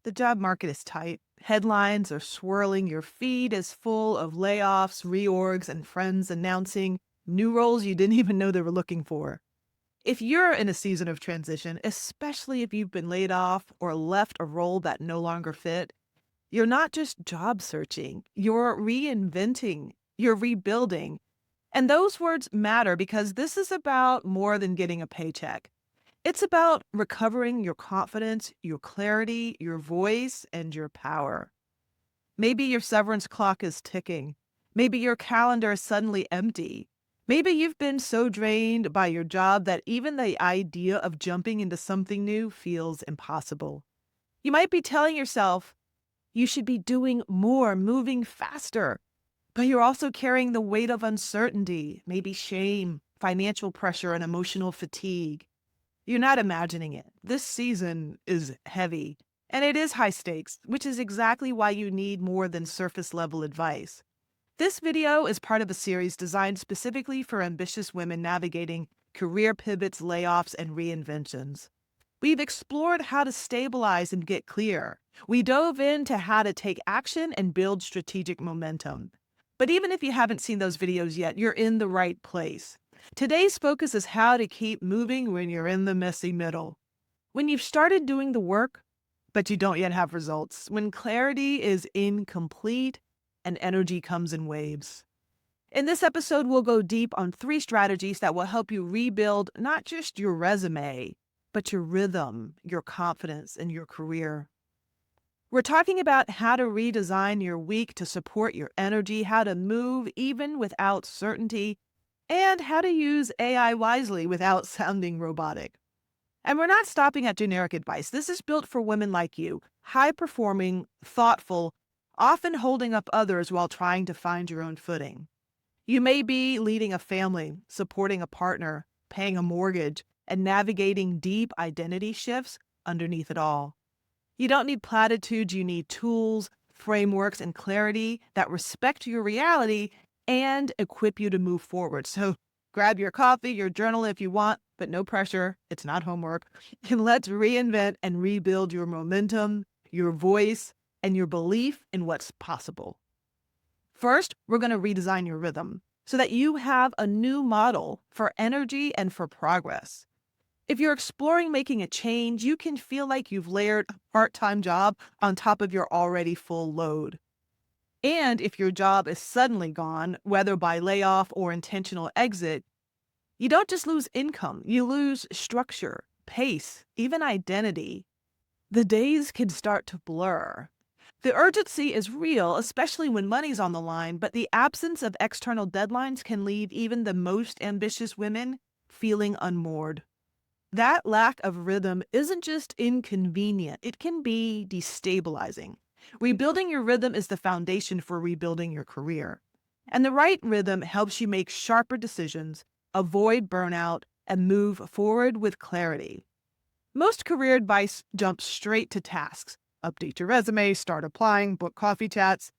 The job market is tight. Headlines are swirling. Your feed is full of layoffs, reorgs, and friends announcing new roles you didn't even know they were looking for. If you're in a season of transition, especially if you've been laid off or left a role that no longer fit, you're not just job searching, you're reinventing, you're rebuilding. And those words matter because this is about more than getting a paycheck. It's about recovering your confidence, your clarity, your voice, and your power. Maybe your severance clock is ticking. Maybe your calendar is suddenly empty. Maybe you've been so drained by your job that even the idea of jumping into something new feels impossible. You might be telling yourself you should be doing more, moving faster, but you're also carrying the weight of uncertainty, maybe shame, financial pressure, and emotional fatigue. You're not imagining it. This season is heavy and it is high stakes, which is exactly why you need more than surface level advice. This video is part of a series designed specifically for ambitious women navigating career pivots, layoffs, and reinventions. We've explored how to stabilize and get clear. We dove into how to take action and build strategic momentum. But even if you haven't seen those videos yet, you're in the right place. Today's focus is how to keep moving when you're in the messy middle. When you've started doing the work, but you don't yet have results. When clarity is incomplete and energy comes in waves. In this episode, we'll go deep on 3 strategies that will help you rebuild not just your resume, but your rhythm, your confidence, and your career. We're talking about how to redesign your week to support your energy, how to move even without certainty, and how to use AI wisely without sounding robotic. And we're not stopping at generic advice. This is built for women like you, high performing, thoughtful, often holding up others while trying to find your own footing. You may be leading a family, supporting a partner, paying a mortgage, and navigating deep identity shifts underneath it all. You don't need platitudes, you need tools, frameworks, and clarity that respect your reality and equip you to move forward. So grab your coffee, your journal if you want, but no pressure. It's not homework. And let's reinvent and rebuild your momentum, your voice, and your belief in what's possible. First, we're going to redesign your rhythm so that you have a new model for energy and for progress. If you're exploring making a change, you can feel like you've layered a part-time job on top of your already full load. And if your job is suddenly gone, whether by layoff or intentional exit, you don't just lose income, you lose structure, pace, even identity. The days can start to blur. The urgency is real, especially when money's on the line, but the absence of external deadlines can leave even the most ambitious women feeling unmoored. That lack of rhythm isn't just inconvenient, it can be destabilizing. Rebuilding your rhythm is the foundation for rebuilding your career. And the right rhythm helps you make sharper decisions, avoid burnout, and move forward with clarity. Most career advice jumps straight to tasks. Update your resume, start applying, book coffee chats.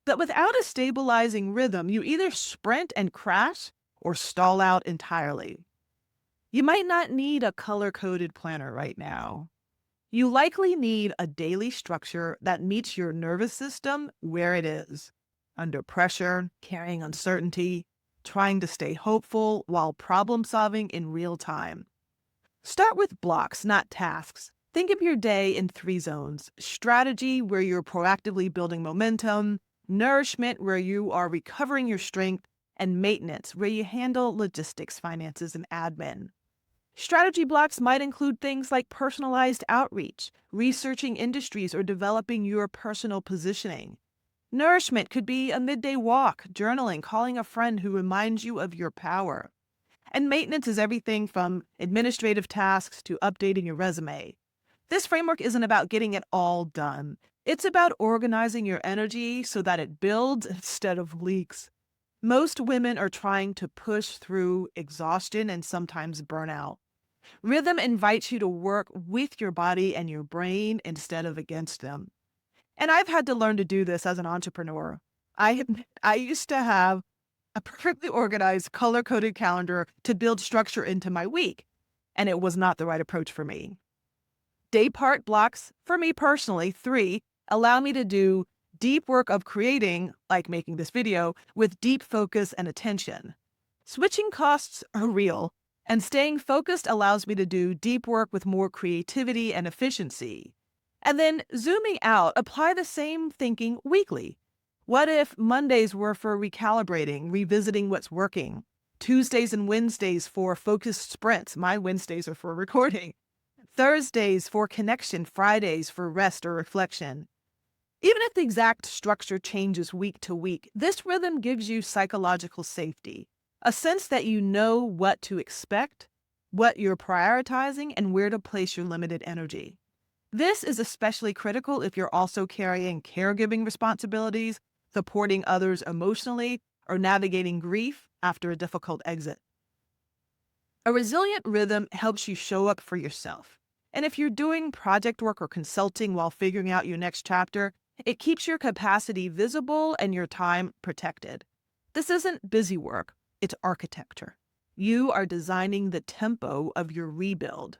But without a stabilizing rhythm, you either sprint and crash or stall out entirely. You might not need a color-coded planner right now. You likely need a daily structure that meets your nervous system where it is, under pressure, carrying uncertainty, trying to stay hopeful while problem-solving in real time. Start with blocks, not tasks. Think of your day in 3 zones: strategy, where you're proactively building momentum; nourishment, where you are recovering your strength; and maintenance, where you handle logistics, finances, and admin. Strategy blocks might include things like personalized outreach, researching industries, or developing your personal positioning. Nourishment could be a midday walk, journaling, calling a friend who reminds you of your power. And maintenance is everything from administrative tasks to updating your resume. This framework isn't about getting it all done. It's about organizing your energy so that it builds instead of leaks. Most women are trying to push through exhaustion and sometimes burnout. Rhythm invites you to work with your body and your brain instead of against them. And I've had to learn to do this as an entrepreneur. I used to have a perfectly organized, color-coded calendar to build structure into my week, and it was not the right approach for me. Day part blocks, for me personally, 3, allow me to do deep work of creating, like making this video, with deep focus and attention. Switching costs are real, and staying focused allows me to do deep work with more creativity and efficiency. And then zooming out, apply the same thinking weekly. What if Mondays were for recalibrating, revisiting what's working? Tuesdays and Wednesdays for focused sprints. My Wednesdays are for recording. Thursdays for connection, Fridays for rest or reflection. Even if the exact structure changes week to week, this rhythm gives you psychological safety, a sense that you know what to expect, what you're prioritizing, and where to place your limited energy. This is especially critical if you're also carrying caregiving responsibilities, supporting others emotionally, or navigating grief after a difficult exit. A resilient rhythm helps you show up for yourself. And if you're doing project work or consulting while figuring out your next chapter, it keeps your capacity visible and your time protected. This isn't busy work, it's architecture. You are designing the tempo of your rebuild.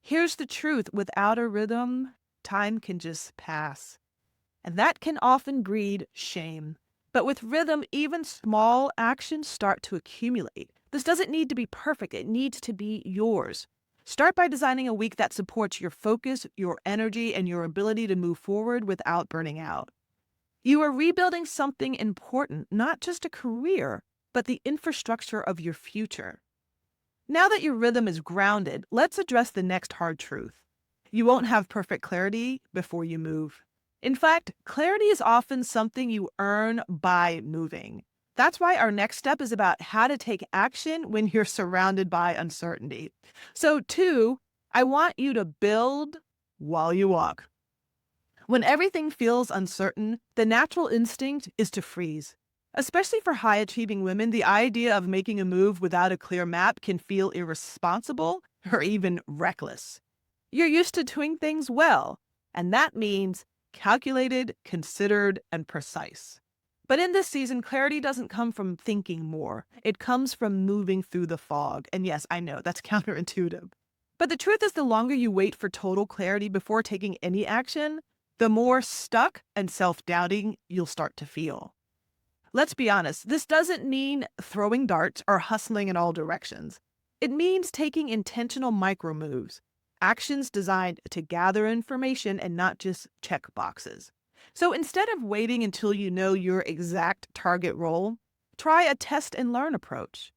Here's the truth: without a rhythm, time can just pass. And that can often breed shame. But with rhythm, even small actions start to accumulate. This doesn't need to be perfect, it needs to be yours. Start by designing a week that supports your focus, your energy, and your ability to move forward without burning out. You are rebuilding something important, not just a career, but the infrastructure of your future. Now that your rhythm is grounded, let's address the next hard truth. You won't have perfect clarity before you move. In fact, clarity is often something you earn by moving. That's why our next step is about how to take action when you're surrounded by uncertainty. So, 2, I want you to build while you walk. When everything feels uncertain, the natural instinct is to freeze. Especially for high-achieving women, the idea of making a move without a clear map can feel irresponsible or even reckless. You're used to doing things well, and that means calculated, considered, and precise. But in this season, clarity doesn't come from thinking more. It comes from moving through the fog. And yes, I know that's counterintuitive. But the truth is, the longer you wait for total clarity before taking any action, the more stuck and self-doubting you'll start to feel. Let's be honest, this doesn't mean throwing darts or hustling in all directions. It means taking intentional micro moves, actions designed to gather information and not just check boxes. So instead of waiting until you know your exact target role, try a test and learn approach.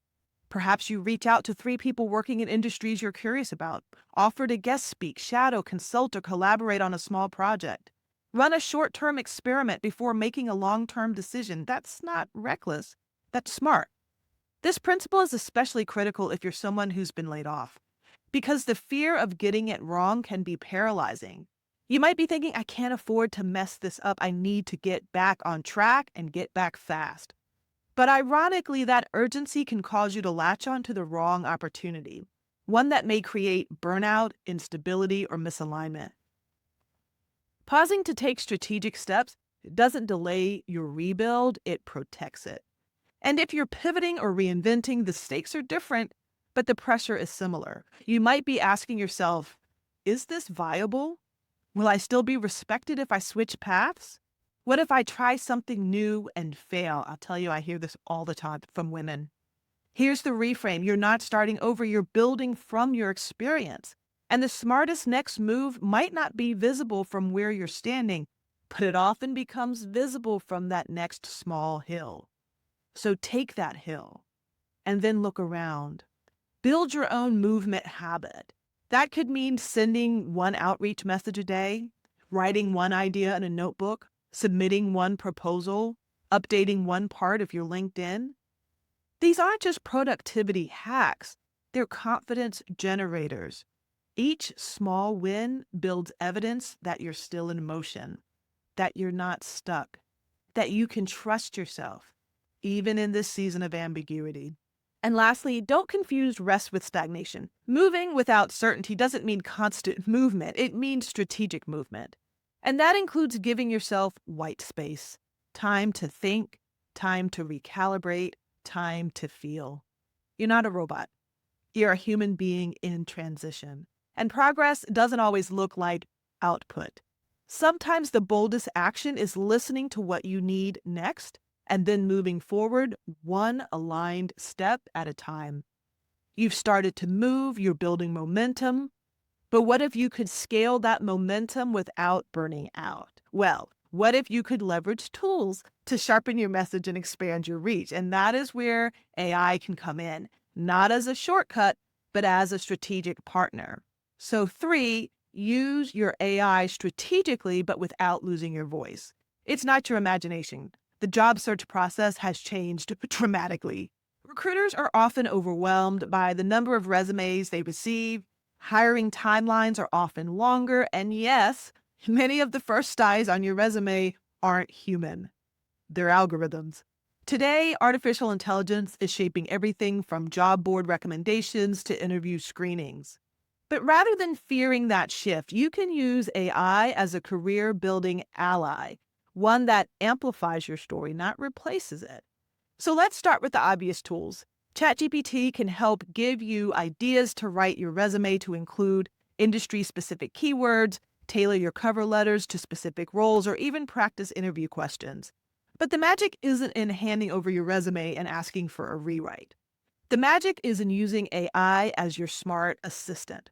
Perhaps you reach out to 3 people working in industries you're curious about, offer to guest speak, shadow, consult, or collaborate on a small project. Run a short-term experiment before making a long-term decision. That's not reckless. That's smart. This principle is especially critical if you're someone who's been laid off, because the fear of getting it wrong can be paralyzing. You might be thinking, I can't afford to mess this up. I need to get back on track and get back fast. But ironically, that urgency can cause you to latch onto the wrong opportunity, one that may create burnout, instability, or misalignment. Pausing to take strategic steps doesn't delay your rebuild, it protects it. And if you're pivoting or reinventing, the stakes are different, but the pressure is similar. You might be asking yourself, is this viable? Will I still be respected if I switch paths? What if I try something new and fail? I'll tell you, I hear this all the time from women. Here's the reframe. You're not starting over, you're building from your experience. And the smartest next move might not be visible from where you're standing, but it often becomes visible from that next small hill. So take that hill and then look around. Build your own movement habit. That could mean sending one outreach message a day, writing one idea in a notebook, submitting one proposal, updating one part of your LinkedIn. These aren't just productivity hacks, they're confidence generators. Each small win builds evidence that you're still in motion, that you're not stuck, that you can trust yourself, even in this season of ambiguity. And lastly, don't confuse rest with stagnation. Moving without certainty doesn't mean constant movement. It means strategic movement. And that includes giving yourself white space, time to think, time to recalibrate, time to feel. You're not a robot. You're a human being in transition. And progress doesn't always look like output. Sometimes the boldest action is listening to what you need next and then moving forward one aligned step at a time. You've started to move, you're building momentum. But what if you could scale that momentum without burning out? Well, what if you could leverage tools to sharpen your message and expand your reach? And that is where AI can come in, not as a shortcut, but as a strategic partner. So, three, use your AI strategically, but without losing your voice. It's not your imagination. The job search process has changed dramatically. Recruiters are often overwhelmed by the number of resumes they receive. Hiring timelines are often longer, and yes, many of the first eyes on your resume aren't human. They're algorithms. Today, artificial intelligence is shaping everything from job board recommendations to interview screenings. But rather than fearing that shift, you can use AI as a career building ally, one that amplifies your story, not replaces it. So let's start with the obvious tools. ChatGPT can help give you ideas to write your resume to include industry-specific keywords, tailor your cover letters to specific roles, or even practice interview questions. But the magic isn't in handing over your resume and asking for a rewrite. The magic is in using AI as your smart assistant.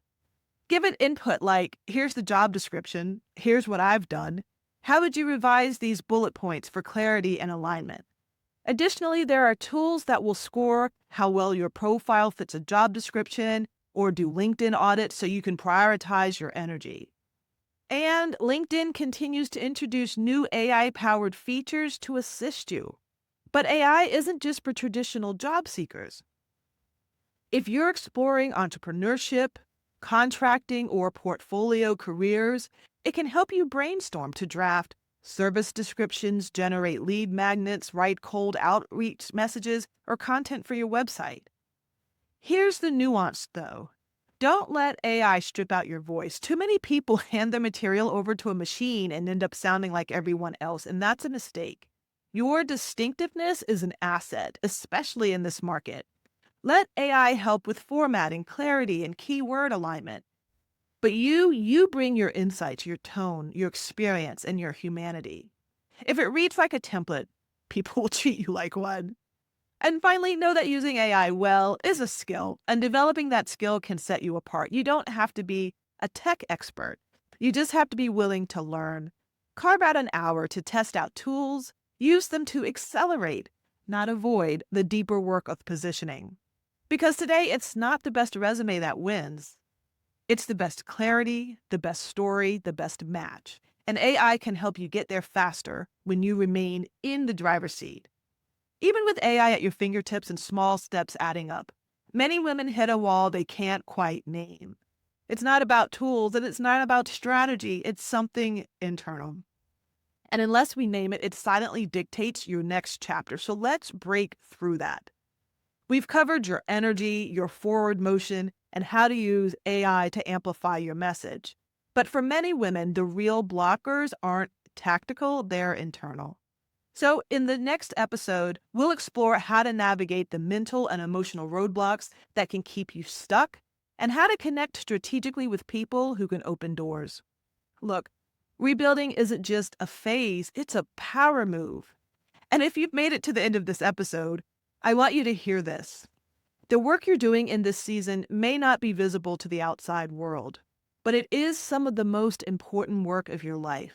Give it input like, here's the job description, here's what I've done. How would you revise these bullet points for clarity and alignment? Additionally, there are tools that will score how well your profile fits a job description or do LinkedIn audits so you can prioritize your energy. And LinkedIn continues to introduce new AI-powered features to assist you. But AI isn't just for traditional job seekers. If you're exploring entrepreneurship, contracting, or portfolio careers, it can help you brainstorm to draft service descriptions, generate lead magnets, write cold outreach messages, or content for your website. Here's the nuance, though. Don't let AI strip out your voice. Too many people hand their material over to a machine and end up sounding like everyone else, and that's a mistake. Your distinctiveness is an asset, especially in this market. Let AI help with formatting, clarity, and keyword alignment. But you bring your insights, your tone, your experience, and your humanity. If it reads like a template, people will treat you like one. And finally, know that using AI well is a skill, and developing that skill can set you apart. You don't have to be a tech expert. You just have to be willing to learn. Carve out an hour to test out tools, use them to accelerate, not avoid, the deeper work of positioning. Because today, it's not the best resume that wins. It's the best clarity, the best story, the best match. And AI can help you get there faster when you remain in the driver's seat. Even with AI at your fingertips and small steps adding up, many women hit a wall they can't quite name. It's not about tools and it's not about strategy, it's something internal. And unless we name it, it silently dictates your next chapter. So let's break through that. We've covered your energy, your forward motion, and how to use AI to amplify your message. But for many women, the real blockers aren't tactical, they're internal. So in the next episode, we'll explore how to navigate the mental and emotional roadblocks that can keep you stuck and how to connect strategically with people who can open doors. Look, rebuilding isn't just a phase, it's a power move. And if you've made it to the end of this episode, I want you to hear this. The work you're doing in this season may not be visible to the outside world, but it is some of the most important work of your life.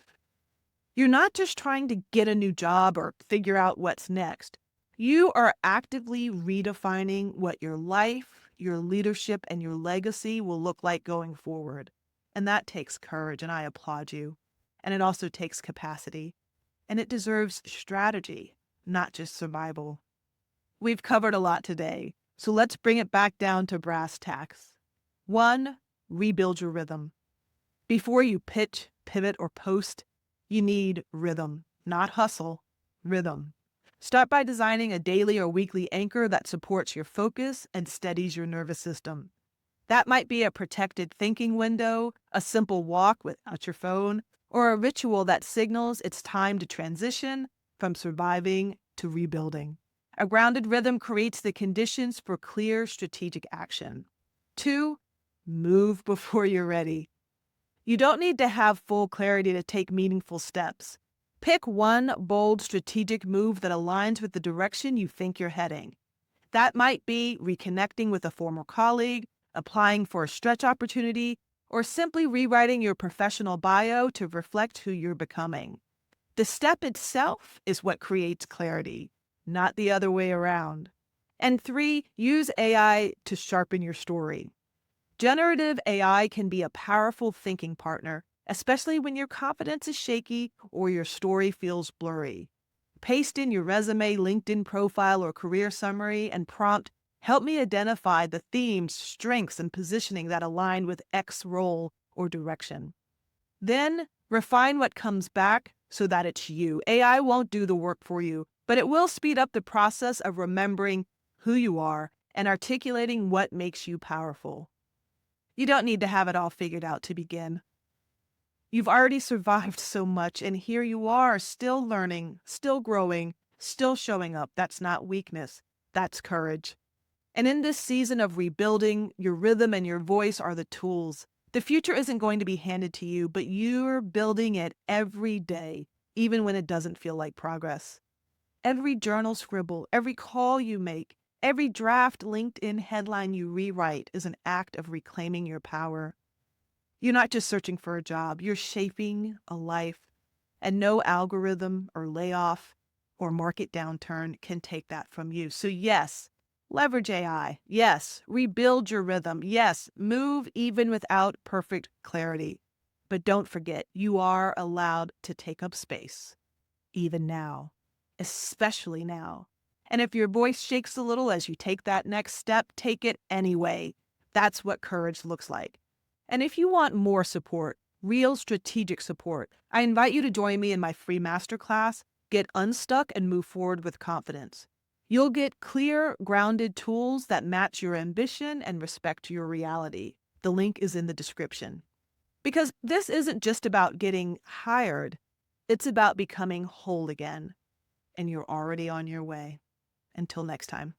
You're not just trying to get a new job or figure out what's next. You are actively redefining what your life, your leadership, and your legacy will look like going forward. And that takes courage, and I applaud you. And it also takes capacity. And it deserves strategy, not just survival. We've covered a lot today, so let's bring it back down to brass tacks. 1, rebuild your rhythm. Before you pitch, pivot, or post, you need rhythm, not hustle, rhythm. Start by designing a daily or weekly anchor that supports your focus and steadies your nervous system. That might be a protected thinking window, a simple walk without your phone, or a ritual that signals it's time to transition from surviving to rebuilding. A grounded rhythm creates the conditions for clear strategic action. 2, Move before you're ready. You don't need to have full clarity to take meaningful steps. Pick one bold strategic move that aligns with the direction you think you're heading. That might be reconnecting with a former colleague, applying for a stretch opportunity, or simply rewriting your professional bio to reflect who you're becoming. The step itself is what creates clarity, not the other way around. And three, use AI to sharpen your story. Generative AI can be a powerful thinking partner, especially when your confidence is shaky or your story feels blurry. Paste in your resume, LinkedIn profile, or career summary and prompt, "Help me identify the themes, strengths, and positioning that align with X role or direction." Then refine what comes back so that it's you. AI won't do the work for you, but it will speed up the process of remembering who you are and articulating what makes you powerful. You don't need to have it all figured out to begin. You've already survived so much, and here you are, still learning, still growing, still showing up. That's not weakness, that's courage. And in this season of rebuilding, your rhythm and your voice are the tools. The future isn't going to be handed to you, but you're building it every day, even when it doesn't feel like progress. Every journal scribble, every call you make, every draft LinkedIn headline you rewrite is an act of reclaiming your power. You're not just searching for a job, you're shaping a life, and no algorithm or layoff or market downturn can take that from you. So, yes, leverage AI. Yes, rebuild your rhythm. Yes, move even without perfect clarity. But don't forget, you are allowed to take up space, even now, especially now. And if your voice shakes a little as you take that next step, take it anyway. That's what courage looks like. And if you want more support, real strategic support, I invite you to join me in my free masterclass, Get Unstuck and Move Forward with Confidence. You'll get clear, grounded tools that match your ambition and respect your reality. The link is in the description. Because this isn't just about getting hired, it's about becoming whole again. And you're already on your way. Until next time.